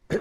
नमस्कार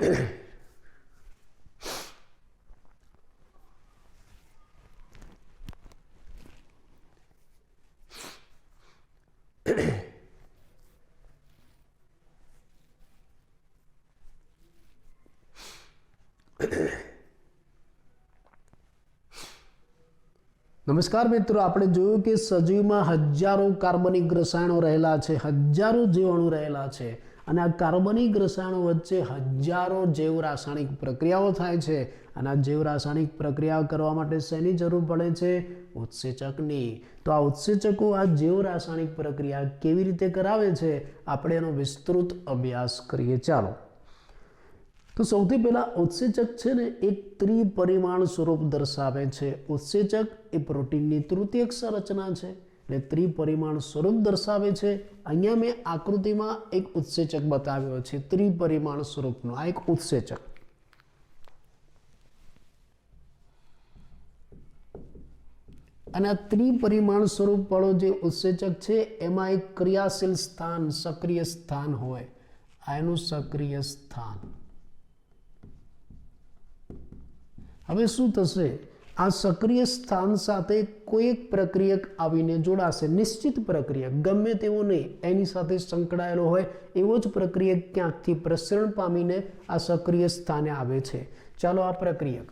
मित्रों, આપણે જોયું કે સજીવમાં હજારો કાર્બનિક રસાયણો રહેલા છે, હજારો જીવાણુ રહેલા છે અને આ કાર્બનિક રસાયણો વચ્ચે હજારો જૈવ રાસાયણિક પ્રક્રિયાઓ થાય છે અને આ જૈવ રાસાયણિક પ્રક્રિયાઓ કરવા માટે શેની જરૂર પડે છે? ઉત્સેચકની। તો આ ઉત્સેચકો આ જૈવ રાસાયણિક પ્રક્રિયા કેવી રીતે કરાવે છે આપણે એનો વિસ્તૃત અભ્યાસ કરીએ। ચાલો, તો સૌથી પહેલા ઉત્સેચક છે ને એક ત્રિપરિમાણ સ્વરૂપ દર્શાવે છે। ઉત્સેચક એ પ્રોટીનની તૃતીયક સંરચના છે એટલે ત્રિપરિમાણ સ્વરૂપ દર્શાવે છે। અહીંયા મેં આકૃતિમાં એક ઉત્સેચક બતાવ્યો છે ત્રિપરિમાણ સ્વરૂપનો, આ એક ઉત્સેચક। અને આ ત્રિપરિમાણ સ્વરૂપ વાળો જે ઉત્સેચક છે એમાં એક ક્રિયાશીલ સ્થાન, સક્રિય સ્થાન હોય, આ એનું સક્રિય સ્થાન। હવે શું થશે? આ સક્રિય સ્થાન સાથે કોઈ એક પ્રક્રિયક આવીને જોડાશે, નિશ્ચિત પ્રક્રિયક, ગમે તેવો નહીં, એની સાથે સંકળાયેલો હોય એવો જ પ્રક્રિયક ક્યાંકથી પ્રસરણ પામીને આ સક્રિય સ્થાને આવે છે। ચાલો, આ પ્રક્રિયક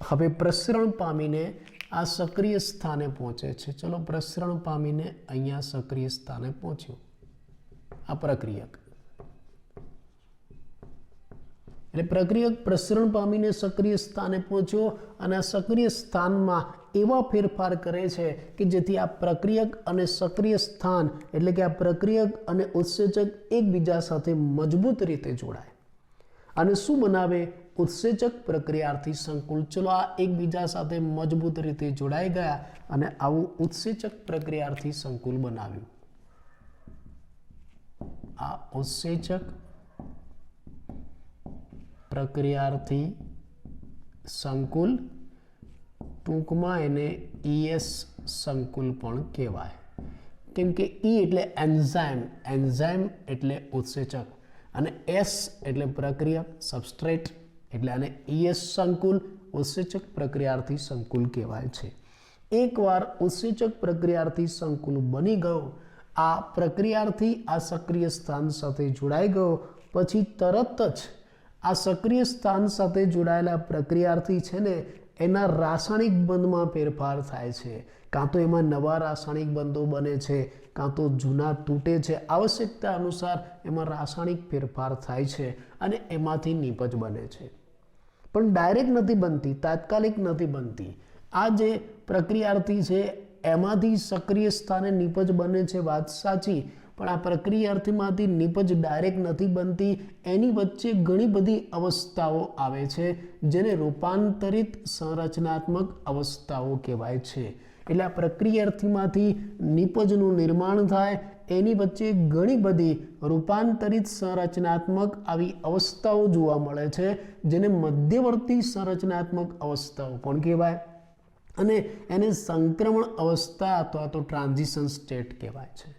હવે પ્રસરણ પામીને આ સક્રિય સ્થાને પહોંચે છે। ચલો, પ્રસરણ પામીને અહીંયા સક્રિય સ્થાને પહોંચ્યું આ પ્રક્રિયક। એટલે પ્રક્રિયક પ્રસરણ પામીને સક્રિય સ્થાને પહોંચ્યો અને આ સક્રિય સ્થાનમાં એવા ફેરફાર કરે છે કે જેથી આ પ્રક્રિયક અને સક્રિય સ્થાન એટલે કે આ પ્રક્રિયક અને ઉત્સેચક એકબીજા સાથે મજબૂત રીતે જોડાય અને શું બનાવે? ઉત્સેચક પ્રક્રિયાર્થી સંકુલ। ચલો, આ એકબીજા સાથે મજબૂત રીતે જોડાઈ ગયા અને આવું ઉત્સેચક પ્રક્રિયાર્થી સંકુલ બનાવ્યું। આ ઉત્સેચક પ્રક્રિયાર્થી સંકુલ, ટૂંકમાં એને ES સંકુલ પણ કહેવાય, કેમ કે E એટલે એન્ઝાઇમ, એન્ઝાઇમ એટલે ઉત્સેચક અને S એટલે પ્રક્રિયક, સબસ્ટ્રેટ, એટલે આને ES સંકુલ, ઉત્સેચક પ્રક્રિયાર્થી સંકુલ કહેવાય છે। એકવાર ઉત્સેચક પ્રક્રિયાર્થી સંકુલ બની ગયો, આ પ્રક્રિયાર્થી આ સક્રિય સ્થાન સાથે જોડાઈ ગયો પછી તરત જ આ સક્રિય સ્થાન સાથે જોડાયેલા પ્રક્રિયાર્થી છે ને એના રાસાયણિક બંધમાં ફેરફાર થાય છે। કાં તો એમાં નવા રાસાયણિક બંધો બને છે, કાં તો જૂના તૂટે છે, આવશ્યકતા અનુસાર એમાં રાસાયણિક ફેરફાર થાય છે અને એમાંથી નીપજ બને છે। પણ ડાયરેક્ટ નથી બનતી, તાત્કાલિક નથી બનતી। આ જે પ્રક્રિયાર્થી છે એમાંથી સક્રિય સ્થાને નીપજ બને છે, વાત સાચી, પણ આ પ્રક્રિયાર્થીમાંથી નીપજ ડાયરેક્ટ નથી બનતી, એની વચ્ચે ઘણી બધી અવસ્થાઓ આવે છે જેને રૂપાંતરિત સંરચનાત્મક અવસ્થાઓ કહેવાય છે। એટલે આ પ્રક્રિયાર્થીમાંથી નીપજનું નિર્માણ થાય, એની વચ્ચે ઘણી બધી રૂપાંતરિત સંરચનાત્મક આવી અવસ્થાઓ જોવા મળે છે જેને મધ્યવર્તી સંરચનાત્મક અવસ્થાઓ પણ કહેવાય અને એને સંક્રમણ અવસ્થા અથવા તો ટ્રાન્ઝિશન સ્ટેટ કહેવાય છે,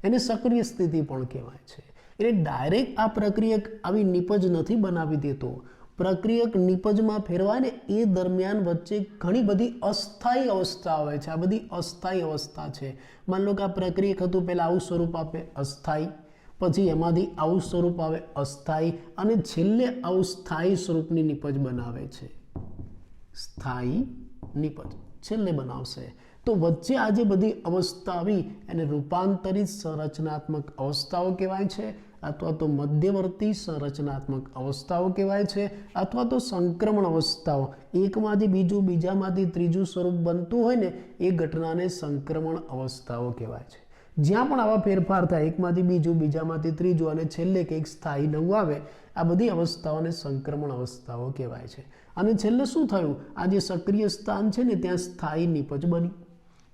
એને સક્રિય સ્થિતિ પણ કહેવાય છે। એટલે ડાયરેક્ટ આ પ્રક્રિયક આવી નીપજ નથી બનાવી દેતો, પ્રક્રિયક નીપજમાં ફેરવાય ને એ દરમિયાન વચ્ચે ઘણી બધી અસ્થાયી અવસ્થા આવે છે। આ બધી અસ્થાયી અવસ્થા છે। માન લો કે આ પ્રક્રિયક હતું, પહેલાં આવું સ્વરૂપ આપે અસ્થાયી, પછી એમાંથી આવું સ્વરૂપ આવે અસ્થાયી અને છેલ્લે આવું સ્થાયી સ્વરૂપની નીપજ બનાવે છે, સ્થાયી નીપજ છેલ્લે બનાવશે। તો વચ્ચે આ જે બધી અવસ્થા આવી એને રૂપાંતરિત સંરચનાત્મક અવસ્થાઓ કહેવાય છે અથવા તો મધ્યવર્તી સંરચનાત્મક અવસ્થાઓ કહેવાય છે અથવા તો સંક્રમણ અવસ્થાઓ। એકમાંથી બીજું, બીજામાંથી ત્રીજું સ્વરૂપ બનતું હોય ને એ ઘટનાને સંક્રમણ અવસ્થાઓ કહેવાય છે। જ્યાં પણ આવા ફેરફાર થાય, એકમાંથી બીજું, બીજામાંથી ત્રીજું અને છેલ્લે કંઈક સ્થાયી નવું આવે, આ બધી અવસ્થાઓને સંક્રમણ અવસ્થાઓ કહેવાય છે। અને છેલ્લે શું થયું? આ જે સક્રિય સ્થાન છે ને ત્યાં સ્થાયી નીપજ બની।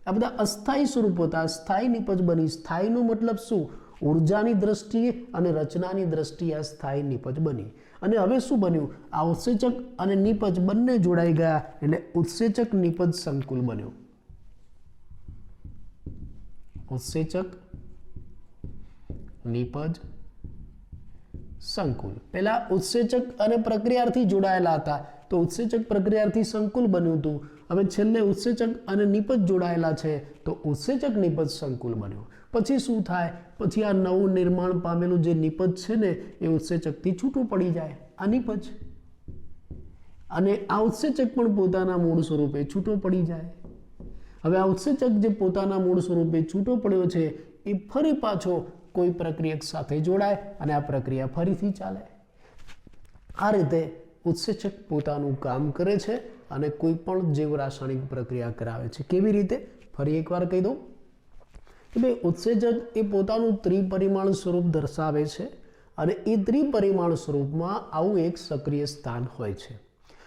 આ બધા અસ્થાયી સ્વરૂપો હતા, સ્થાયી નીપજ બની। સ્થાયીનો મતલબ શું? ઉર્જાની દ્રષ્ટિએ અને રચનાની દ્રષ્ટિએ આ સ્થાયી નીપજ બની। અને હવે શું બન્યું? આ ઉત્સેચક અને નીપજ બંને જોડાઈ ગયા એટલે ઉત્સેચક નીપજ સંકુલ બન્યું। ઉત્સેચક નીપજ સંકુલ. પહેલા ઉત્સેચક અને પ્રક્રિયાર્થી જોડાયેલા હતા તો ઉત્સેચક પ્રક્રિયાર્થી સંકુલ બન્યું હતું. હવે છેલ્લે ઉત્સેચક અને નિપજ જોડાયેલા છે તો ઉત્સેચક નિપજ સંકુલ બન્યું. પછી શું થાય? પછી આ નવું નિર્માણ પામેલું જે નિપજ છે ને એ ઉત્સેચકથી છૂટું પડી જાય, આ નિપજ. અને આ ઉત્સેચક પણ પોતાના મૂળ સ્વરૂપે છૂટો પડી જાય. હવે આ ઉત્સેચક જે પોતાના મૂળ સ્વરૂપે છૂટો પડ્યો છે એ ફરી પાછો કોઈ પ્રક્રિયક સાથે જોડાય અને આ પ્રક્રિયા ફરીથી ચાલે. આ રીતે ઉત્સેચક પોતાનું કામ કરે છે અને કોઈ પણ જૈવ રાસાયણિક પ્રક્રિયા કરાવે છે. કેવી રીતે? ફરી એકવાર કહી દઉં કે ભાઈ ઉત્સેચક એ પોતાનું ત્રિપરિમાણ સ્વરૂપ દર્શાવે છે અને એ ત્રિપરિમાણ સ્વરૂપમાં આવું એક સક્રિય સ્થાન હોય છે.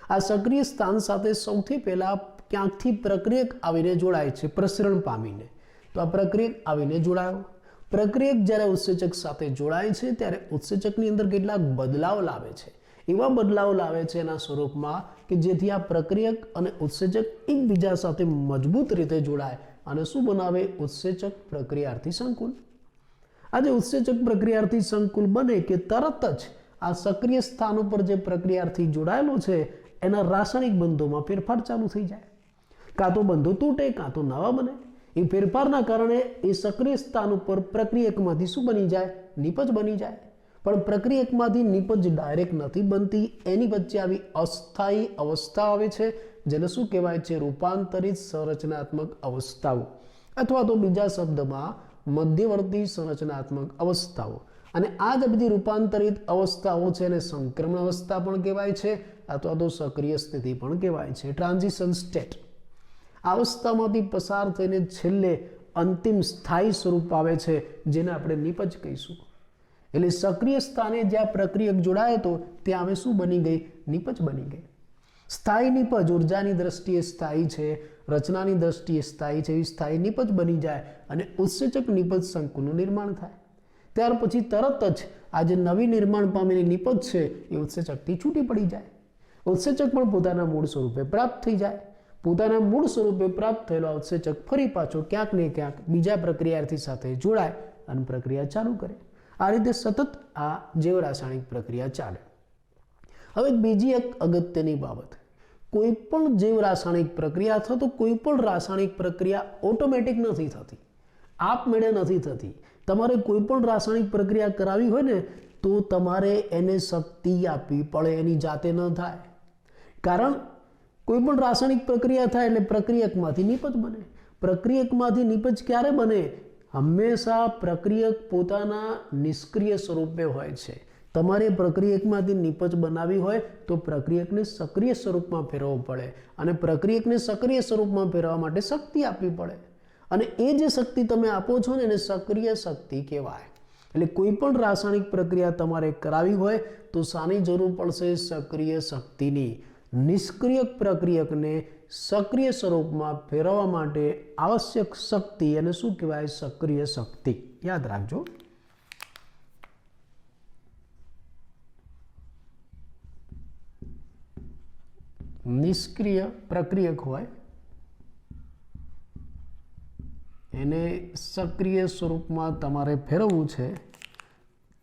આ સક્રિય સ્થાન સાથે સૌથી પહેલા ક્યાંકથી પ્રક્રિયક આવીને જોડાય છે, પ્રસરણ પામીને. તો આ પ્રક્રિયક આવીને જોડાયો. પ્રક્રિયક જ્યારે ઉત્સેચક સાથે જોડાય છે ત્યારે ઉત્સેચકની અંદર કેટલાક બદલાવ લાવે છે. એવા બદલાવ લાવે છે એના સ્વરૂપમાં કે જેથી આ પ્રક્રિયક અને ઉત્સેચક એકબીજા સાથે મજબૂત રીતે જોડાય અને શું બનાવે? ઉત્સેચક પ્રક્રિયાર્થી સંકુલ. આ જે ઉત્સેચક પ્રક્રિયાર્થી સંકુલ બને કે તરત જ આ સક્રિય સ્થાન ઉપર જે પ્રક્રિયાર્થી જોડાયેલો છે એના રાસાયણિક બંધોમાં ફેરફાર ચાલુ થઈ જાય. કાં તો બંધો તૂટે કાં તો નવા બને. એ ફેરફારના કારણે એ સક્રિય સ્થાન ઉપર પ્રક્રિયકમાંથી શું બની જાય? નિપજ બની જાય. પણ પ્રક્રિયકમાંથી નિપજ ડાયરેક્ટ નથી બનતી, એની વચ્ચે આવી અસ્થાયી અવસ્થા આવે છે જેને શું કહેવાય છે? રૂપાંતરિત સંરચનાત્મક અવસ્થાઓ, અથવા તો બીજા શબ્દમાં મધ્યવર્તી સંરચનાત્મક અવસ્થાઓ. અને આ જ બધી રૂપાંતરિત અવસ્થાઓ છે એને સંક્રમણ અવસ્થા પણ કહેવાય છે અથવા તો સક્રિય સ્થિતિ પણ કહેવાય છે, ટ્રાન્ઝિશન સ્ટેટ. આ અવસ્થામાંથી પસાર થઈને છેલ્લે અંતિમ સ્થાયી સ્વરૂપ આવે છે જેને આપણે નિપજ કહીશું. એટલે સક્રિય સ્થાને જ્યાં પ્રક્રિયક જોડાયો તો ત્યાં હવે શું બની ગઈ? નિપજ બની ગઈ. સ્થાયી નિપજ ઉર્જાની દ્રષ્ટિએ સ્થાયી છે, રચનાની દ્રષ્ટિએ સ્થાયી છે, એવી સ્થાયી નિપજ બની જાય અને ઉત્સેચક નિપજ સંકુલનું નિર્માણ થાય. ત્યાર પછી તરત જ આ જે નવી નિર્માણ પામેલી નિપજ છે એ ઉત્સેચકથી છૂટી પડી જાય. ઉત્સેચક પણ પોતાના મૂળ સ્વરૂપે પ્રાપ્ત થઈ જાય. પોતાના મૂળ સ્વરૂપે પ્રાપ્ત થયેલો ઉત્સેચક ફરી પાછો ક્યાંક ને ક્યાંક બીજા પ્રક્રિયાર્થી સાથે જોડાય અને પ્રક્રિયા ચાલુ કરે. આ રીતે સતત આ જૈવ રાસાયણિક પ્રક્રિયા ચાલે. હવે બીજી એક અગત્યની બાબત, કોઈ પણ જૈવ રાસાયણિક પ્રક્રિયા અથવા તો કોઈ પણ રાસાયણિક પ્રક્રિયા ઓટોમેટિક નથી થતી, આપમેળે નથી થતી. તમારે કોઈ પણ રાસાયણિક પ્રક્રિયા કરાવી હોય ને તો તમારે એને શક્તિ આપવી પડે, એની જાતે ન થાય. કારણ કોઈ પણ રાસાયણિક પ્રક્રિયા થાય એટલે પ્રક્રિયકમાંથી નિપજ બને. પ્રક્રિયકમાંથી નિપજ ક્યારે બને? હંમેશા પ્રક્રિયક પોતાના નિષ્ક્રિય સ્વરૂપે હોય છે. તમારે પ્રક્રિયકમાંથી નિપજ બનાવવી હોય તો પ્રક્રિયકને સક્રિય સ્વરૂપમાં ફેરવવું પડે અને પ્રક્રિયકને સક્રિય સ્વરૂપમાં ફેરવવા માટે શક્તિ આપવી પડે. અને એ જે શક્તિ તમે આપો છો ને એને સક્રિય શક્તિ કહેવાય. એટલે કોઈ પણ રાસાયણિક પ્રક્રિયા તમારે કરાવી હોય તો શાની જરૂર પડશે? સક્રિય શક્તિની. નિષ્ક્રિય પ્રક્રિયકને સક્રિય સ્વરૂપમાં ફેરવવા માટે આવશ્યક શક્તિ અને શું કહેવાય? સક્રિય શક્તિ. યાદ રાખજો. નિષ્ક્રિય પ્રક્રિયક હોય એને સક્રિય સ્વરૂપમાં તમારે ફેરવવું છે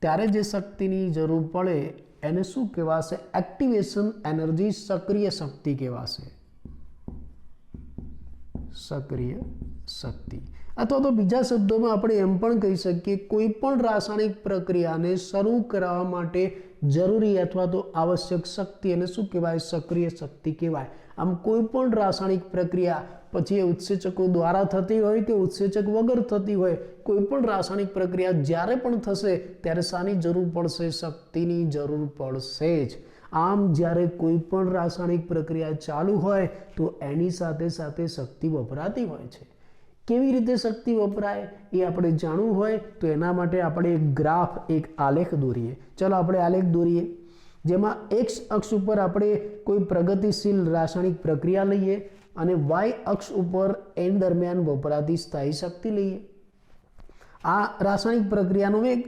ત્યારે જે શક્તિની જરૂર પડે એને શું કહેવાશે? એક્ટિવેશન એનર્જી, સક્રિય શક્તિ કહેવાશે. સક્રિય શક્તિ. અથવા તો બીજા શબ્દોમાં આપણે એમ પણ કહી શકીએ કોઈ પણ રાસાયણિક પ્રક્રિયાને શરૂ કરવા માટે જરૂરી અથવા તો આવશ્યક શક્તિ એને શું કહેવાય? સક્રિય શક્તિ કહેવાય. આમ કોઈ પણ રાસાયણિક પ્રક્રિયા પછી એ ઉત્સેચકો દ્વારા થતી હોય કે ઉત્સેચક વગર થતી હોય, કોઈ પણ રાસાયણિક પ્રક્રિયા જ્યારે પણ થશે ત્યારે શાની જરૂર પડશે? શક્તિની જરૂર પડશે જ. આમ જ્યારે કોઈ પણ રાસાયણિક પ્રક્રિયા ચાલુ હોય તો એની સાથે સાથે શક્તિ વપરાતી હોય છે. કેવી રીતે શક્તિ વપરાય એ આપણે જાણવું હોય તો એના માટે આપણે એક ગ્રાફ, એક આલેખ દોરીએ. ચલો આપણે આલેખ દોરીએ જેમાં એક્સ અક્ષ ઉપર આપણે કોઈ પ્રગતિશીલ રાસાયણિક પ્રક્રિયા લઈએ અને વાય અક્ષ ઉપર એન દરમિયાન વપરાતી સ્થાયી શક્તિ લઈએ. આ રાસાયણિક પ્રક્રિયાનો વેગ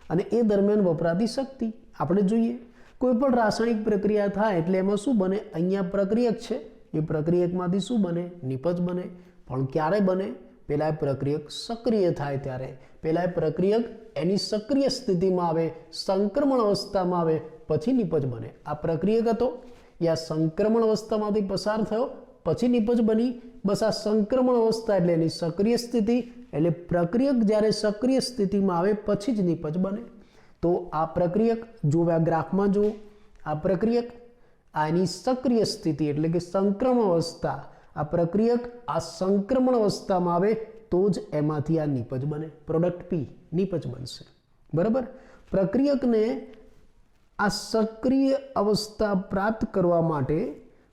અને એ દરમિયાન વપરાતી શક્તિ આપણે જોઈએ. કોઈ પણ રાસાયણિક પ્રક્રિયા થાય એટલે એમાં શું બને? અહીંયા પ્રક્રિયક છે, એ પ્રક્રિયકમાંથી શું બને? નિપજ બને. પણ ક્યારે બને? પહેલા એ પ્રક્રિયક સક્રિય થાય ત્યારે, પહેલા એ પ્રક્રિયક એની સક્રિય સ્થિતિમાં આવે, સંક્રમણ અવસ્થામાં આવે, પછી નિપજ બને. આ પ્રક્રિયક હતો એ આ સંક્રમણ અવસ્થામાંથી પસાર થયો, પછી નિપજ બની. બસ આ સંક્રમણ અવસ્થા એટલે એની સક્રિય સ્થિતિ, એટલે પ્રક્રિયક જ્યારે સક્રિય સ્થિતિમાં આવે પછી જ નિપજ બને. તો આ પ્રક્રિયક જો આ ગ્રાફમાં જુઓ, આ પ્રક્રિયક આ એની સક્રિય સ્થિતિ એટલે કે સંક્રમણ અવસ્થા, આ પ્રક્રિયક આ સંક્રમણ અવસ્થામાં આવે તો જ એમાંથી આ નિપજ બને, પ્રોડક્ટ પી નિપજ બનશે. બરાબર. પ્રક્રિયકને આ સક્રિય અવસ્થા પ્રાપ્ત કરવા માટે,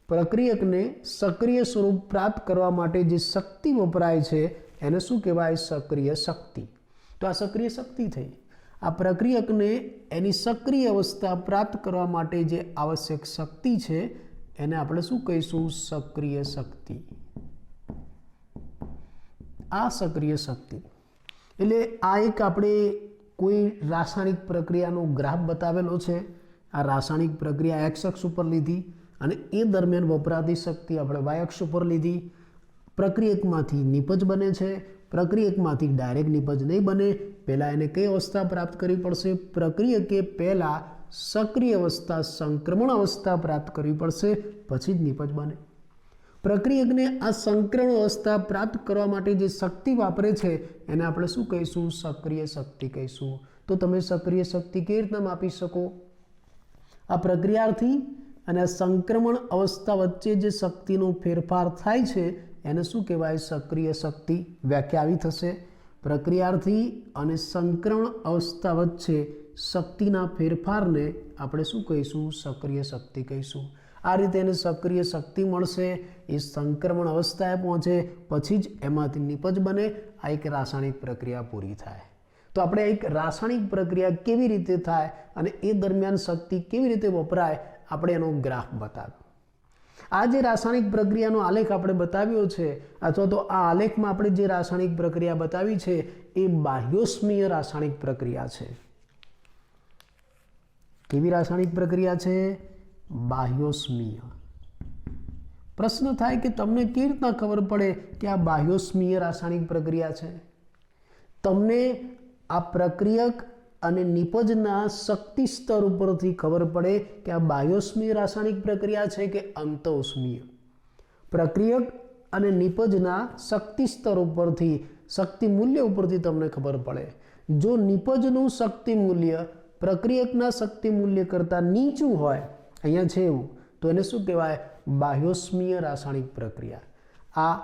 પ્રક્રિયકને સક્રિય સ્વરૂપ પ્રાપ્ત કરવા માટે જે શક્તિ વપરાય છે એને શું કહેવાય? સક્રિય શક્તિ. તો આ સક્રિય શક્તિ થઈ. આ પ્રક્રિયકને એની સક્રિય અવસ્થા પ્રાપ્ત કરવા માટે જે આવશ્યક શક્તિ છે એને આપણે શું કહીશું? સક્રિય શક્તિ. આ સક્રિય શક્તિ એટલે આ એક આપણે કોઈ રાસાયણિક પ્રક્રિયાનો ગ્રાફ બતાવેલો છે. આ રાસાયણિક પ્રક્રિયા એક્સ અક્ષ ઉપર લીધી અને એ દરમિયાન વપરાતી શક્તિ આપણે વાય અક્ષ ઉપર લીધી. પ્રક્રિયકમાંથી નિપજ બને છે. પ્રક્રિયકમાંથી ડાયરેક્ટ નિપજ નહીં બને, પહેલાં એને કઈ અવસ્થા પ્રાપ્ત કરવી પડશે? પ્રક્રિયકે પહેલાં સક્રિય અવસ્થા, સંક્રમણ અવસ્થા પ્રાપ્ત કરવી પડશે, પછી જ નિપજ બને. પ્રક્રિયકને આ સંક્રમણ અવસ્થા પ્રાપ્ત કરવા માટે જે શક્તિ વાપરે છે એને આપણે શું કહીશું? સક્રિય શક્તિ કહીશું. તો તમે સક્રિય શક્તિ કેવી રીતના માપી શકો? આ પ્રક્રિયાથી અને સંક્રમણ અવસ્થા વચ્ચે જે શક્તિનો ફેરફાર થાય છે એને શું કહેવાય? સક્રિય શક્તિ. વ્યાખ્યા આવી થશે: પ્રક્રિયાથી અને સંક્રમણ અવસ્થા વચ્ચે શક્તિના ફેરફારને આપણે શું કહીશું? સક્રિય શક્તિ કહીશું. આ રીતે એને સક્રિય શક્તિ મળશે, એ સંક્રમણ અવસ્થાએ પહોંચે, પછી જ એમાંથી નિપજ બને. આ એક રાસાયણિક પ્રક્રિયા પૂરી થાય. તો આપણે એક રાસાયણિક પ્રક્રિયા કેવી રીતે થાય અને એ દરમિયાન શક્તિ કેવી રીતે વપરાય આપણે એનો ગ્રાફ બતાવ્યો. આ જે રાસાયણિક પ્રક્રિયાનો આલેખ આપણે બતાવ્યો છે, અથવા તો આ આલેખમાં આપણે જે રાસાયણિક પ્રક્રિયા બતાવી છે એ બાહ્યોસ્મીય રાસાયણિક પ્રક્રિયા છે. કેવી રાસાયણિક પ્રક્રિયા છે? બાહ્યોસ્મીય. પ્રશ્ન થાય કે તમને કેવી રીતના ખબર પડે કે આ બાહ્યોસ્મીય રાસાયણિક પ્રક્રિયા છે? તમને આ પ્રક્રિયક અને નિપજના શક્તિ સ્તર ઉપરથી ખબર પડે કે આ બાહ્યોસ્મીય રાસાયણિક પ્રક્રિયા છે કે અંતઃઉષ્મીય. પ્રક્રિયક અને નિપજના શક્તિ સ્તર ઉપરથી, શક્તિ મૂલ્ય ઉપરથી તમને ખબર પડે. જો નિપજનું શક્તિ મૂલ્ય પ્રક્રિયકના શક્તિ મૂલ્ય કરતાં નીચું હોય, અહીંયા છે એવું, તો એને શું કહેવાય? બાહ્યોસ્મીય રાસાયણિક પ્રક્રિયા. આ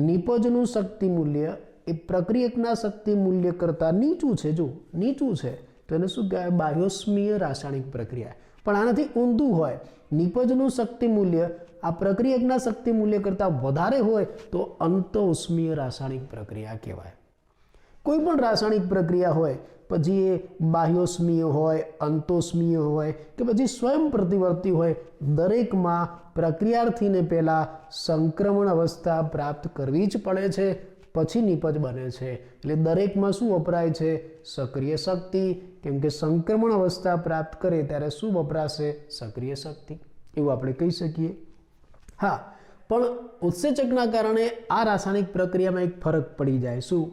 નિપજનું શક્તિ મૂલ્ય એ પ્રક્રિયકના શક્તિ મૂલ્ય કરતાં નીચું છે, જો નીચું છે તો એને શું કહેવાય? બાહ્યોસ્મીય રાસાયણિક પ્રક્રિયા. પણ આનાથી ઊંધું હોય, નિપજનું શક્તિ મૂલ્ય આ પ્રક્રિયકના શક્તિ મૂલ્ય કરતાં વધારે હોય તો અંતઃઉષ્મીય રાસાયણિક પ્રક્રિયા કહેવાય. કોઈ પણ રાસાયણિક પ્રક્રિયા હોય, પછી એ બાહ્યોસ્મીય હોય, અંતઃઉષ્મીય હોય કે પછી સ્વયં પ્રતિવર્તી હોય, દરેકમાં પ્રક્રિયાર્થીને પહેલાં સંક્રમણ અવસ્થા પ્રાપ્ત કરવી જ પડે છે, પછી નિપજ બને છે. એટલે દરેકમાં શું વપરાય છે? સક્રિય શક્તિ. કેમ કે સંક્રમણ અવસ્થા પ્રાપ્ત કરે ત્યારે શું વપરાશે? સક્રિય શક્તિ. એવું આપણે કહી શકીએ. હા, પણ ઉત્સેચકના કારણે આ રાસાયણિક પ્રક્રિયામાં એક ફરક પડી જાય. શું?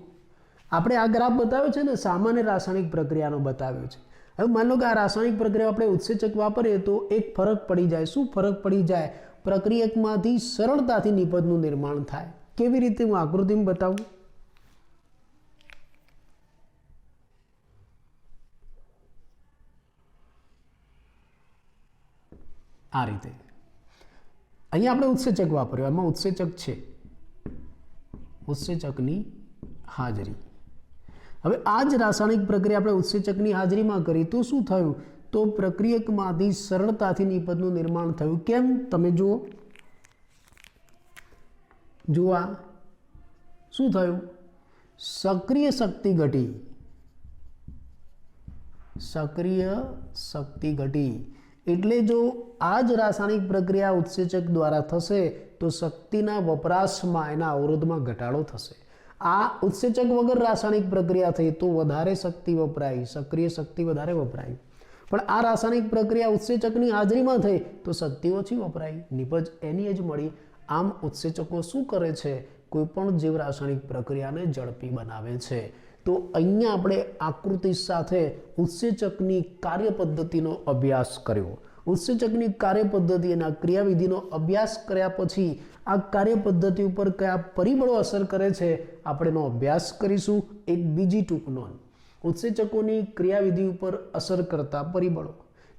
આપણે આ ગ્રાફ બતાવ્યો છે ને, સામાન્ય રાસાયણિક પ્રક્રિયાનો બતાવ્યો છે. હવે માની લો કે આ રાસાયણિક પ્રક્રિયા આપણે ઉત્સેચક વાપરીએ તો એક ફરક પડી જાય. શું ફરક પડી જાય? પ્રક્રિયકમાંથી સરળતાથી નિપજનું નિર્માણ થાય. કેવી રીતે? હું આકૃતિમાં બતાવું. આ રીતે અહીંયા આપણે ઉત્સેચક વાપર્યું, આમાં ઉત્સેચક છે, ઉત્સેચકની હાજરી. હવે આ જ રાસાયણિક પ્રક્રિયા આપણે ઉત્સેચકની હાજરીમાં કરી તો શું થયું? તો પ્રક્રિયકમાંથી સરળતાથી નિપજનું નિર્માણ થયું. કેમ? તમે જુઓ, જુઓ શું થયું? સક્રિય શક્તિ ઘટી. સક્રિય શક્તિ ઘટી એટલે જો આ જ રાસાયણિક પ્રક્રિયા ઉત્સેચક દ્વારા થશે તો શક્તિના વપરાશમાં, એના અવરોધમાં ઘટાડો થશે. આ ઉત્સેચક વગર રાસાયણિક પ્રક્રિયા થઈ તો વધારે શક્તિ વપરાઈ, સક્રિય શક્તિ વધારે વપરાઈ. પણ આ રાસાયણિક પ્રક્રિયા ઉત્સેચકની હાજરીમાં થઈ તો શક્તિ ઓછી વપરાઈ, નિપજ એની જ મળી. આમ ઉત્સેચકો શું કરે છે? કોઈપણ જીવરાસાયણિક પ્રક્રિયાને ઝડપી બનાવે છે. તો અહીંયા આપણે આકૃતિ સાથે ઉત્સેચકની કાર્યપદ્ધતિનો અભ્યાસ કર્યો. ઉત્સેચકની કાર્યપદ્ધતિ અને ક્રિયાવિધિનો અભ્યાસ કર્યા પછી આ કાર્યપદ્ધતિ ઉપર કયા પરિબળો અસર કરે છે આપણે એનો અભ્યાસ કરીશું. એક બીજી ટૂંક નોંધ, ઉત્સેચકોની ક્રિયાવિધિ ઉપર અસર કરતા પરિબળો.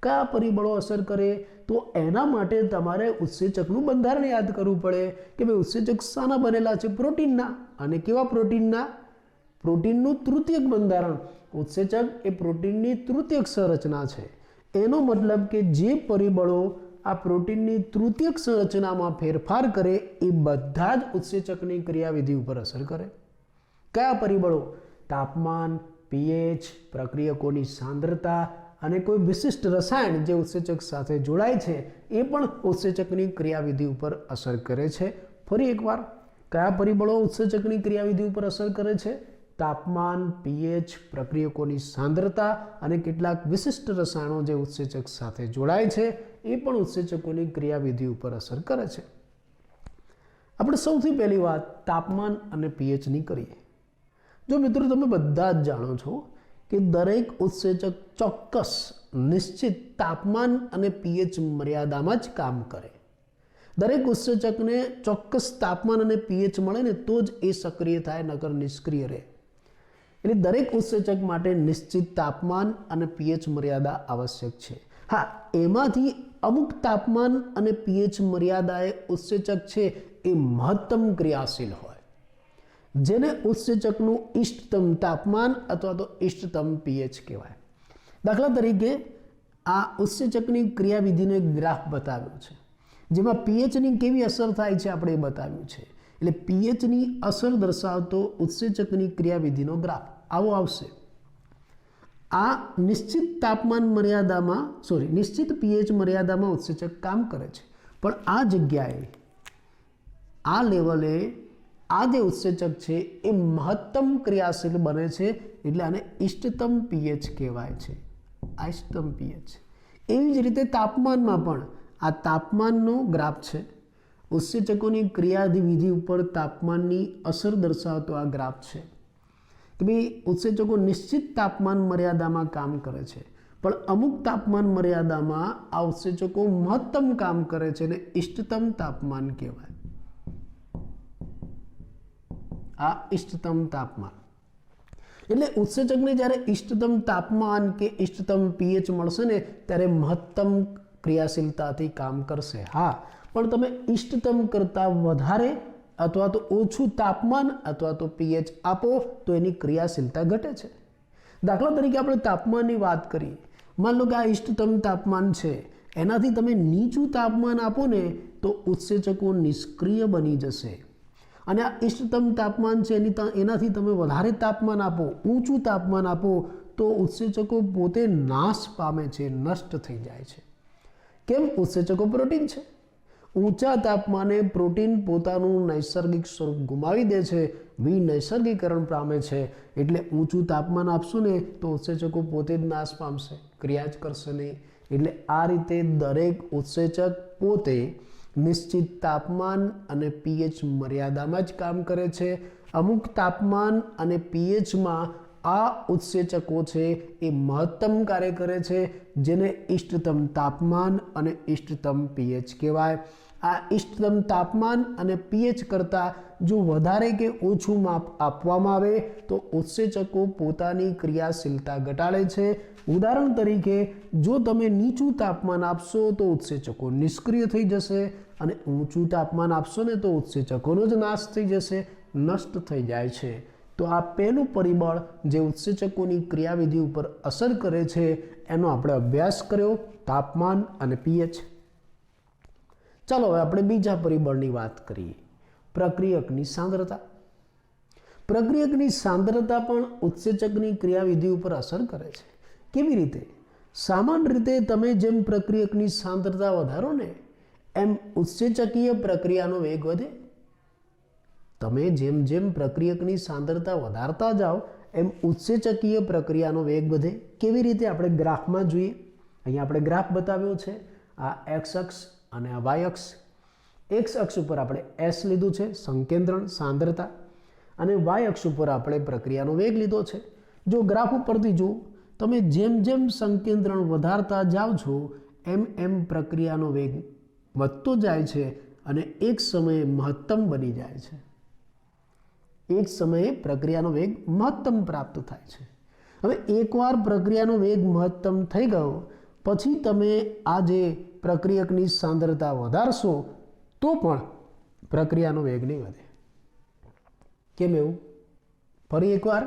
કયા પરિબળો અસર કરે? તો એના માટે તમારે ઉત્સેચકનું બંધારણ યાદ કરવું પડે કે ભાઈ ઉત્સેચક શાના બનેલા છે? પ્રોટીનના. અને કેવા પ્રોટીનના? પ્રોટીનનું તૃતીયક બંધારણ. ઉત્સેચક એ પ્રોટીનની તૃતીયક સંરચના છે. એનો મતલબ કે જે પરિબળો આ પ્રોટીનની તૃતીયક સંરચનામાં ફેરફાર કરે એ બધા જ ઉત્સેચકની ક્રિયાવિધિ ઉપર અસર કરે. કયા પરિબળો? તાપમાન, pH, પ્રક્રિયકોની સાંદ્રતા અને કોઈ વિશિષ્ટ રસાયણ જે ઉત્સેચક સાથે જોડાય છે એ પણ ઉત્સેચકની ક્રિયાવિધિ ઉપર અસર કરે છે. ફરી એકવાર, કયા પરિબળો ઉત્સેચકની ક્રિયાવિધિ ઉપર અસર કરે છે? તાપમાન, pH, પ્રક્રિયકોની સાંદ્રતા અને કેટલાક વિશિષ્ટ રસાયણો જે ઉત્સેચક સાથે જોડાય છે એ પણ ઉત્સેચકોની ક્રિયાવિધિ ઉપર અસર કરે છે. આપણે સૌથી પહેલી વાત તાપમાન અને pH ની કરીએ. જો મિત્રો તમે બધા જ જાણો છો કે દરેક ઉત્સેચક ચોક્કસ નિશ્ચિત તાપમાન અને pH મર્યાદામાં જ કામ કરે. દરેક ઉત્સેચકને ચોક્કસ તાપમાન અને pH મળે ને તો જ એ સક્રિય થાય, નકર નિષ્ક્રિય રહે. એટલે દરેક ઉત્સેચક માટે નિશ્ચિત તાપમાન અને pH મર્યાદા આવશ્યક છે. હા, એમાંથી અમુક તાપમાન અને pH મર્યાદાએ ઉત્સેચક છે એ મહત્તમ ક્રિયાશીલ હોય, જેને ઉત્સેચકનું ઇષ્ટતમ તાપમાન અથવા તો ઇષ્ટતમ pH કહેવાય. દાખલા તરીકે આ ઉત્સેચકની ક્રિયાવિધિનો એક ગ્રાફ બતાવ્યો છે જેમાં pHની કેવી અસર થાય છે આપણે એ બતાવ્યું છે. એટલે pHની અસર દર્શાવતો ઉત્સેચકની ક્રિયાવિધિનો ગ્રાફ આવો આવશે. આ નિશ્ચિત તાપમાન મર્યાદામાં નિશ્ચિત pH મર્યાદામાં ઉત્સેચક કામ કરે છે, પણ આ જગ્યાએ આ લેવલે આ જે ઉત્સેચક છે એ મહત્તમ ક્રિયાશીલ બને છે, એટલે આને ઇષ્ટતમ pH કહેવાય છે. આ ઇષ્ટતમ pH. એવી જ રીતે તાપમાનમાં પણ આ તાપમાનનો ગ્રાફ છે. ઉત્સેચકોની ક્રિયાવિધિ ઉપર તાપમાનની અસર દર્શાવતો આ ગ્રાફ છે કે ભાઈ ઉત્સેચકો નિશ્ચિત તાપમાન મર્યાદામાં કામ કરે છે, પણ અમુક તાપમાન મર્યાદામાં આ ઉત્સેચકો મહત્તમ કામ કરે છે અને ઇષ્ટતમ તાપમાન કહેવાય. આ ઇષ્ટતમ તાપમાન એટલે ઉત્સેચકને જ્યારે ઇષ્ટતમ તાપમાન કે ઇષ્ટતમ pH મળશે ને ત્યારે મહત્તમ ક્રિયાશીલતાથી કામ કરશે. હા, પણ તમે ઇષ્ટતમ કરતાં વધારે અથવા તો ઓછું તાપમાન અથવા તો pH આપો તો એની ક્રિયાશીલતા ઘટે છે. દાખલા તરીકે આપણે તાપમાનની વાત કરીએ. માન લો કે આ ઇષ્ટતમ તાપમાન છે, એનાથી તમે નીચું તાપમાન આપો ને તો ઉત્સેચકો નિષ્ક્રિય બની જશે. અને આ ઇષ્ટતમ તાપમાન છે એનાથી તમે વધારે તાપમાન આપો, ઊંચું તાપમાન આપો તો ઉત્સેચકો પોતે નાશ પામે છે, નષ્ટ થઈ જાય છે. કેમ? ઉત્સેચકો પ્રોટીન છે. ઊંચા તાપમાને પ્રોટીન પોતાનું નૈસર્ગિક સ્વરૂપ ગુમાવી દે છે, વિનૈસર્ગીકરણ પામે છે. એટલે ઊંચું તાપમાન આપશું ને તો ઉત્સેચકો પોતે જ નાશ પામશે, ક્રિયા જ કરશે નહીં. એટલે આ રીતે દરેક ઉત્સેચક પોતે નિશ્ચિત તાપમાન અને pH મર્યાદામાં જ કામ કરે છે. અમુક તાપમાન અને pHમાં આ ઉત્સેચકો છે એ મહત્તમ કાર્ય કરે છે, જેને ઇષ્ટતમ તાપમાન અને ઇષ્ટતમ pH કહેવાય. આ ઇષ્ટતમ તાપમાન અને pH કરતાં જો વધારે કે ઓછું માપ આપવામાં આવે તો ઉત્સેચકો પોતાની ક્રિયાશીલતા ઘટાડે છે. ઉદાહરણ તરીકે જો તમે નીચું તાપમાન આપશો તો ઉત્સેચકો નિષ્ક્રિય થઈ જશે, અને ઊંચું તાપમાન આપશો ને તો ઉત્સેચકોનો જ નાશ થઈ જશે, નષ્ટ થઈ જાય છે. તો આ પહેલું પરિબળ જે ઉત્સેચકોની ક્રિયાવિધિ ઉપર અસર કરે છે એનો આપણે અભ્યાસ કર્યો, તાપમાન અને pH. ચાલો હવે આપણે બીજા પરિબળની વાત કરીએ, પ્રક્રિયકની સાંદ્રતા. પ્રક્રિયકની સાંદ્રતા પણ ઉત્સેચકની ક્રિયાવિધિ ઉપર અસર કરે છે. કેવી રીતે? સામાન્ય રીતે તમે જેમ પ્રક્રિયકની સાંદ્રતા વધારો ને એમ ઉત્સેચકીય પ્રક્રિયાનો વેગ વધે. તમે જેમ જેમ પ્રક્રિયકની સાંદ્રતા વધારતા જાઓ એમ ઉત્સેચકીય પ્રક્રિયાનો વેગ વધે. કેવી રીતે? આપણે ગ્રાફમાં જોઈએ. અહીંયા આપણે ગ્રાફ બતાવ્યો છે, આ x અક્ષ અને આ y અક્ષ. एक्स अक्ष पर આપણે એસ લીધું છે, સંકેન્દ્રણ સાંદ્રતા, અને વાય અક્ષ ઉપર આપણે પ્રક્રિયાનો વેગ લીધો છે. જો ગ્રાફ ઉપરથી જુઓ, તમે જેમ જેમ સંકેન્દ્રણ વધારતા જાઓ છો એમ એમ પ્રક્રિયાનો વેગ વધતો જાય છે અને એક સમયે મહત્તમ બની જાય છે. એક સમયે પ્રક્રિયાનો વેગ મહત્તમ પ્રાપ્ત થાય છે. હવે એકવાર પ્રક્રિયાનો વેગ મહત્તમ થઈ ગયો પછી તમે આ જે પ્રક્રિયકની સાંદ્રતા વધારશો તો પણ પ્રક્રિયાનો વેગ નહીં વધે. કેમ એવું? ફરી એકવાર,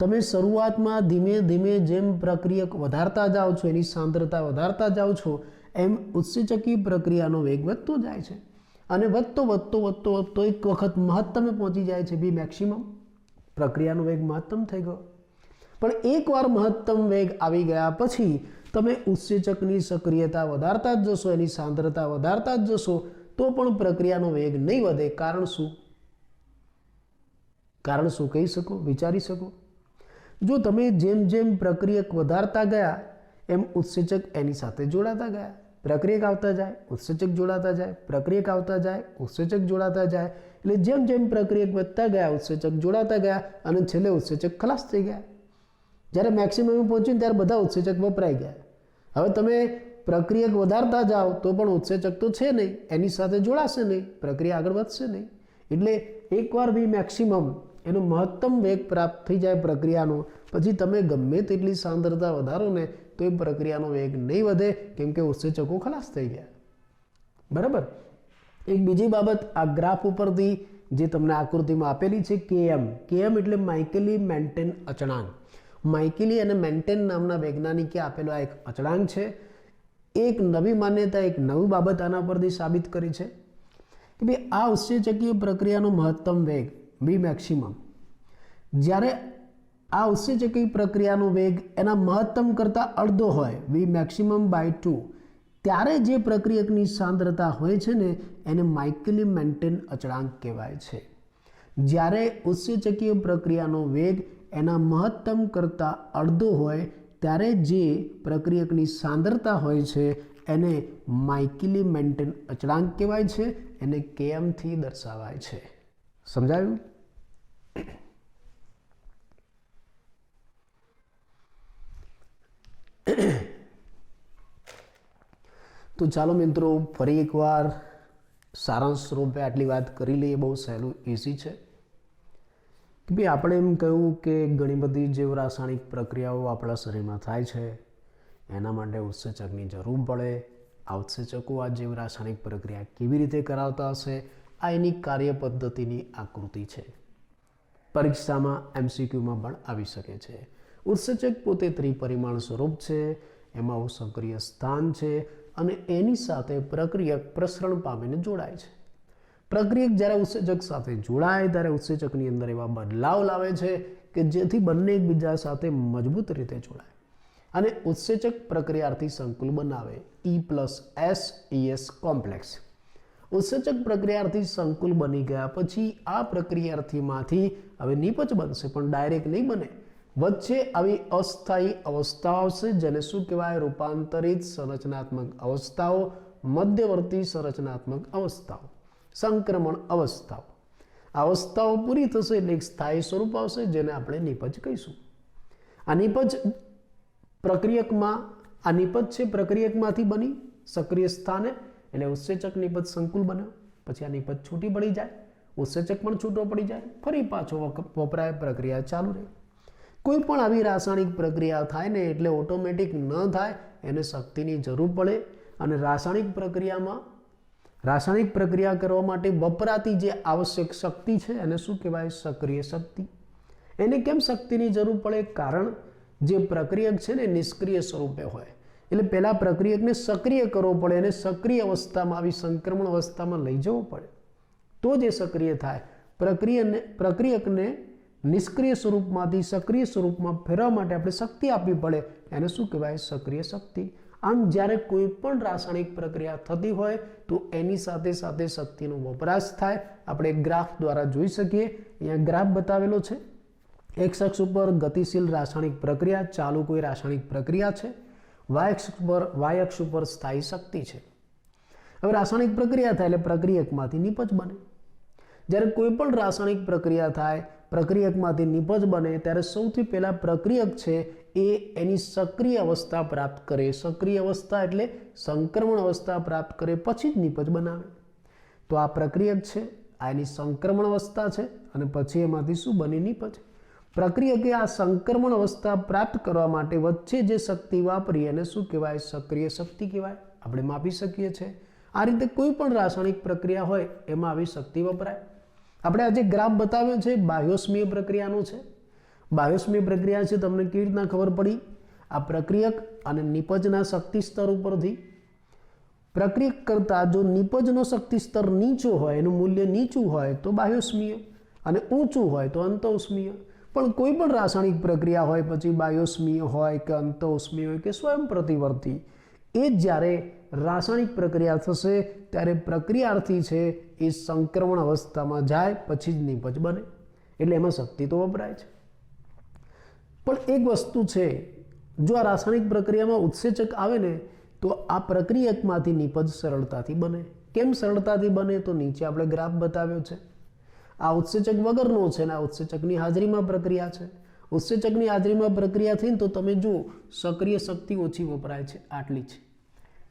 તમે શરૂઆતમાં ધીમે ધીમે જેમ પ્રક્રિયક વધારતા જાઓ છો, એની સાંદ્રતા વધારતા જાઓ છો, એમ ઉત્સેચકી પ્રક્રિયાનો વેગ વધતો જાય છે અને વધતો વધતો વધતો વધતો એક વખત મહત્તમે પહોંચી જાય છે, બી મેક્સિમમ. પ્રક્રિયાનો વેગ મહત્તમ થઈ ગયો. પણ એકવાર મહત્તમ વેગ આવી ગયા પછી તમે ઉત્સેચકની સક્રિયતા વધારતા જ જશો, એની સાંદ્રતા વધારતા જ જશો, તો પણ પ્રક્રિયાનો વેગ નહીં વધે. કારણ શું? કારણ શું કહી શકો, વિચારી શકો? જો તમે જેમ જેમ પ્રક્રિયક વધારતા ગયા એમ ઉત્સેચક એની સાથે જોડાતા ગયા. પ્રક્રિયક આવતા જાય, ઉત્સેચક જોડાતા જાય, પ્રક્રિયક આવતા જાય, ઉત્સેચક જોડાતા જાય. એટલે જેમ જેમ પ્રક્રિયક વધતા ગયા ઉત્સેચક જોડાતા ગયા અને છેલ્લે ઉત્સેચક ખલાસ થઈ ગયા. જ્યારે મેક્સિમમ પહોંચ્યું ત્યારે બધા ઉત્સેચક વપરાઈ ગયા. હવે તમે પ્રક્રિયક વધારતા જાઓ તો પણ ઉત્સેચક તો છે નહીં, એની સાથે જોડાશે નહીં, પ્રક્રિયા આગળ વધશે નહીં. એટલે એકવાર બી મેક્સિમમ એનો મહત્તમ વેગ પ્રાપ્ત થઈ જાય પ્રક્રિયાનો, પછી તમે ગમે તેટલી સાંદ્રતા વધારો ને તો એ પ્રક્રિયાનો વેગ નહીં વધે, કેમ કે ઉત્સેચકો ખલાસ થઈ ગયા. બરાબર? એક બીજી બાબત આ ગ્રાફ ઉપરથી જે તમને આકૃતિમાં આપેલી છે કેએમ. કેએમ એટલે માઇકેલી મેન્ટેન અચળાંક. માઇકેલી અને મેન્ટેન નામના વૈજ્ઞાનિકે આપેલો આ એક અચળાંક છે. એક નવી માન્યતા, એક નવી બાબત આના પરથી સાબિત કરી છે કે ભાઈ આ ઉત્સેચકીય પ્રક્રિયાનો મહત્તમ વેગ બી મેક્સિમમ, જ્યારે આ ઉત્સેચકી પ્રક્રિયાનો વેગ એના મહત્તમ કરતાં અડધો હોય, વી મેક્સિમમ બાય 2, ત્યારે જે પ્રક્રિયકની સાંદ્રતા હોય છે ને એને માઇકેલી મેન્ટેન અચળાંક કહેવાય છે. જ્યારે ઉત્સેચકીય પ્રક્રિયાનો વેગ એના મહત્તમ કરતાં અડધો હોય ત્યારે જે પ્રક્રિયકની સાંદ્રતા હોય છે એને માઇકેલી મેન્ટેન અચળાંક કહેવાય છે. એને કેએમથી દર્શાવાય છે. સમજાયું? તો ચાલો મિત્રો ફરી એકવાર સારાંશ સ્વરૂપે આટલી વાત કરી લઈએ. બહુ સહેલું, ઇઝી છે કે ભાઈ આપણે એમ કહ્યું કે ઘણી બધી જે રાસાયણિક પ્રક્રિયાઓ આપણા શરીરમાં થાય છે એના માટે ઉત્સેચકની જરૂર પડે. આ ઉત્સેચકો આ જીવ રાસાયણિક પ્રક્રિયા કેવી રીતે કરાવતા હશે, આ એની કાર્ય પદ્ધતિની આકૃતિ છે. પરીક્ષામાં MCQમાં પણ આવી શકે છે. ઉત્સેચક પોતે ત્રિપરિમાણ સ્વરૂપ છે, એમાં સક્રિય સ્થાન છે અને એની સાથે પ્રક્રિયક પ્રસરણ પામીને જોડાય છે. પ્રક્રિયક જ્યારે ઉત્સેચક સાથે જોડાય ત્યારે ઉત્સેચકની અંદર એવા બદલાવ લાવે છે કે જેથી બંને એકબીજા સાથે મજબૂત રીતે જોડાય અને ઉત્સેચક પ્રક્રિયાર્થી સંકુલ બનાવે, E+S કોમ્પ્લેક્સ. ઉત્સેચક પ્રક્રિયાર્થી સંકુલ બની ગયા પછી આ પ્રક્રિયાર્થીમાંથી હવે નિપજ બનશે, પણ ડાયરેક્ટ નહીં બને. વચ્ચે આવી અસ્થાયી અવસ્થાઓ આવશે જેને શું કહેવાય? રૂપાંતરિત સંરચનાત્મક અવસ્થાઓ, મધ્યવર્તી સંરચનાત્મક અવસ્થાઓ, સંક્રમણ અવસ્થાઓ. અવસ્થાઓ પૂરી થશે એટલે એક સ્થાયી સ્વરૂપ આવશે જેને આપણે નિપજ કહીશું. આ નિપજ પ્રક્રિયકમાં, આ નિપજ છે પ્રક્રિયકમાંથી બની સક્રિય સ્થાને એટલે ઉત્સેચક નિપજ સંકુલ બન્યો. પછી આ નિપજ છૂટી પડી જાય, ઉત્સેચક પણ છૂટો પડી જાય, ફરી પાછો વપરાય, પ્રક્રિયા ચાલુ રહે. કોઈ પણ આવી રાસાયણિક પ્રક્રિયા થાય ને એટલે ઓટોમેટિક ન થાય, એને શક્તિની જરૂર પડે. અને રાસાયણિક પ્રક્રિયા કરવા માટે વપરાતી જે આવશ્યક શક્તિ છે એને શું કહેવાય? સક્રિય શક્તિ. એને કેમ શક્તિની જરૂર પડે? કારણ જે પ્રક્રિયક છે ને નિષ્ક્રિય સ્વરૂપે હોય એટલે પહેલાં પ્રક્રિયકને સક્રિય કરવો પડે, એને સક્રિય અવસ્થામાં, આવી સંક્રમણ અવસ્થામાં લઈ જવો પડે તો જે સક્રિય થાય. પ્રક્રિયકને નિષ્ક્રિય સ્વરૂપમાંથી સક્રિય સ્વરૂપમાં ફેરવવા માટે આપણે શક્તિ આપવી પડે, એને શું કહેવાય? સક્રિય શક્તિ. આમ જ્યારે કોઈ પણ રાસાયણિક પ્રક્રિયા થતી હોય તો એની સાથે સાથે શક્તિનો વપરાશ થાય. આપણે ગ્રાફ દ્વારા જોઈ શકીએ. અહીંયા ગ્રાફ બતાવેલો છે. એક્સ અક્ષ ઉપર ગતિશીલ રાસાયણિક પ્રક્રિયા, ચાલુ કોઈ રાસાયણિક પ્રક્રિયા છે. વાય અક્ષ ઉપર સ્થાયી શક્તિ છે. હવે રાસાયણિક પ્રક્રિયા થાય એટલે પ્રક્રિયકમાંથી નિપજ બને. જ્યારે કોઈ પણ રાસાયણિક પ્રક્રિયા થાય, પ્રક્રિયકમાંથી નિપજ બને, ત્યારે સૌથી પહેલા પ્રક્રિયક છે એ એની સક્રિય અવસ્થા પ્રાપ્ત કરે. સક્રિય અવસ્થા એટલે સંક્રમણ અવસ્થા પ્રાપ્ત કરે પછી જ નિપજ બનાવે. તો આ પ્રક્રિયક છે, આ એની સંક્રમણ અવસ્થા છે અને પછી એમાંથી શું બની? નિપજ. પ્રક્રિયકે આ સંક્રમણ અવસ્થા પ્રાપ્ત કરવા માટે વચ્ચે જે શક્તિ વાપરી એને શું કહેવાય? સક્રિય શક્તિ કહેવાય. આપણે માપી શકીએ છીએ. આ રીતે કોઈ પણ રાસાયણિક પ્રક્રિયા હોય એમાં આવી શક્તિ વપરાય. આપણે આજે ગ્રાફ બતાવ્યો છે બાહ્યોસ્મીય પ્રક્રિયાનો છે. બાહ્યોસ્મીય પ્રક્રિયા છે, તમને કેવી રીતના ખબર પડી? આ પ્રક્રિયક અને નિપજના શક્તિ સ્તર ઉપરથી. પ્રક્રિયક કરતાં જો નિપજનો શક્તિ સ્તર નીચો હોય, એનું મૂલ્ય નીચું હોય તો બાહ્યોસ્મીય અને ઊંચું હોય તો અંતઃઉષ્મીય. પણ કોઈ પણ રાસાયણિક પ્રક્રિયા હોય, પછી બાહ્યોસ્મીય હોય કે અંતઃઉષ્મીય હોય કે સ્વયં પ્રતિવર્તી, એ જ્યારે રાસાયણિક પ્રક્રિયા થશે ત્યારે પ્રક્રિયાર્થી છે એ સંક્રમણ અવસ્થામાં જાય પછી જ નિપજ બને. એટલે એમાં શક્તિ તો વપરાય છે. પણ એક વસ્તુ છે, જો આ રાસાયણિક પ્રક્રિયામાં ઉત્સેચક આવે ને તો આ પ્રક્રિયકમાંથી નિપજ સરળતાથી બને. કેમ સરળતાથી બને? તો નીચે આપણે ગ્રાફ બતાવ્યો છે. આ ઉત્સેચક વગરનો છે ને આ ઉત્સેચકની હાજરીમાં પ્રક્રિયા છે. ઉત્સેચકની હાજરીમાં પ્રક્રિયા થઈને તો તમે જુઓ સક્રિય શક્તિ ઓછી વપરાય છે, આટલી છે.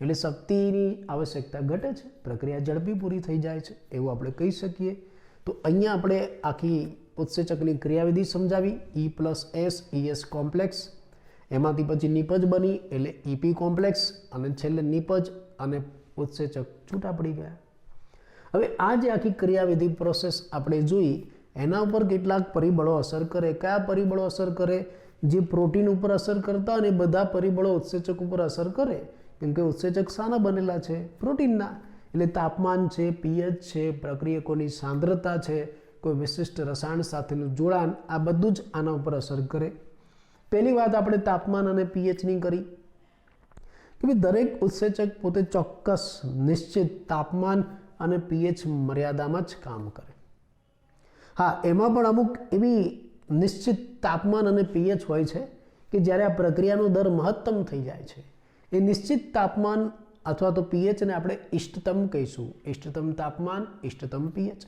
એટલે શક્તિની આવશ્યકતા ઘટે છે, પ્રક્રિયા ઝડપી પૂરી થઈ જાય છે એવું આપણે કહી શકીએ. તો અહીંયા આપણે આખી ઉત્સેચકની ક્રિયાવિધિ સમજાવી. E+S ES કોમ્પ્લેક્સ, એમાંથી પછી નિપજ બની એટલે EP કોમ્પ્લેક્સ અને છેલ્લે નિપજ અને ઉત્સેચક છૂટા પડી ગયા. હવે આ જે આખી ક્રિયાવિધિ પ્રોસેસ આપણે જોઈ એના ઉપર કેટલાક પરિબળો અસર કરે. કયા પરિબળો અસર કરે? જે પ્રોટીન ઉપર અસર કરતા અને બધા પરિબળો ઉત્સેચક ઉપર અસર કરે. કેમ કે ઉત્સેચક શાના બનેલા છે? પ્રોટીનના. એટલે તાપમાન છે, pH છે, પ્રક્રિયકોની સાંદ્રતા છે, કોઈ વિશિષ્ટ રસાયણ સાથેનું જોડાણ, આ બધું જ આના ઉપર અસર કરે. પહેલી વાત આપણે તાપમાન અને pHની કરી કે ભાઈ દરેક ઉત્સેચક પોતે ચોક્કસ નિશ્ચિત તાપમાન અને pH મર્યાદામાં જ કામ કરે. હા, એમાં પણ અમુક એવી નિશ્ચિત તાપમાન અને pH હોય છે કે જ્યારે આ પ્રક્રિયાનો દર મહત્તમ થઈ જાય છે, એ નિશ્ચિત તાપમાન અથવા તો pHને આપણે ઇષ્ટતમ કહીશું. ઇષ્ટતમ તાપમાન, ઇષ્ટતમ pH.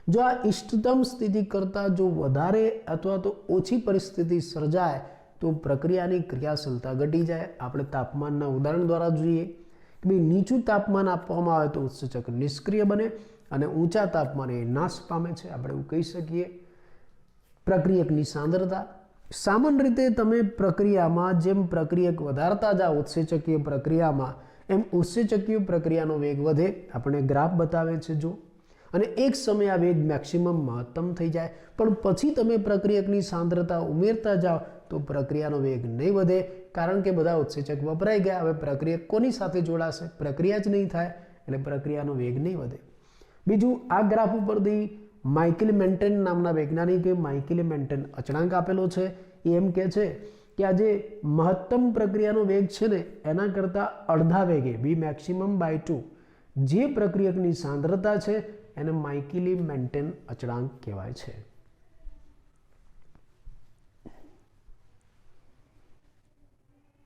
જો આ ઇષ્ટતમ સ્થિતિ કરતાં જો વધારે અથવા તો ઓછી પરિસ્થિતિ સર્જાય તો પ્રક્રિયાની ક્રિયાશીલતા ઘટી જાય. આપણે તાપમાનના ઉદાહરણ દ્વારા જોઈએ કે ભાઈ નીચું તાપમાન આપવામાં આવે તો ઉત્સેચક નિષ્ક્રિય બને અને ઊંચા તાપમાને નાશ પામે છે. આપણે એવું કહી શકીએ. પ્રક્રિયકની સાંદ્રતા, સામાન્ય રીતે તમે પ્રક્રિયામાં જેમ પ્રક્રિયક વધારતા જાઓ ઉત્સેચકીય પ્રક્રિયામાં, એમ ઉત્સેચકીય પ્રક્રિયાનો વેગ વધે. આપણે ગ્રાફ બતાવે છે જો. અને એક સમયે આ વેગ મેક્સિમમ મહત્તમ થઈ જાય, પણ પછી તમે પ્રક્રિયકની સાંદ્રતા ઉમેરતા જાઓ તો પ્રક્રિયાનો વેગ નહીં વધે, કારણ કે બધા ઉત્સેચક વપરાઈ ગયા. હવે પ્રક્રિયક કોની સાથે જોડાશે? પ્રક્રિયા જ નહીં થાય, એટલે પ્રક્રિયાનો વેગ નહીં વધે. બીજું, આ ગ્રાફ ઉપરથી માઇકલ મેન્ટેન નામના વૈજ્ઞાનિકે માઇકલ મેન્ટેન અચળાંક આપેલો છે. એ એમ કહે છે કે આ જે મહત્તમ પ્રક્રિયાનો વેગ છે ને એના કરતાં અડધા વેગે V maximum/2 જે પ્રક્રિયકની સાંદ્રતા છે એને માઇકલ મેન્ટેન અચળાંક કહેવાય છે.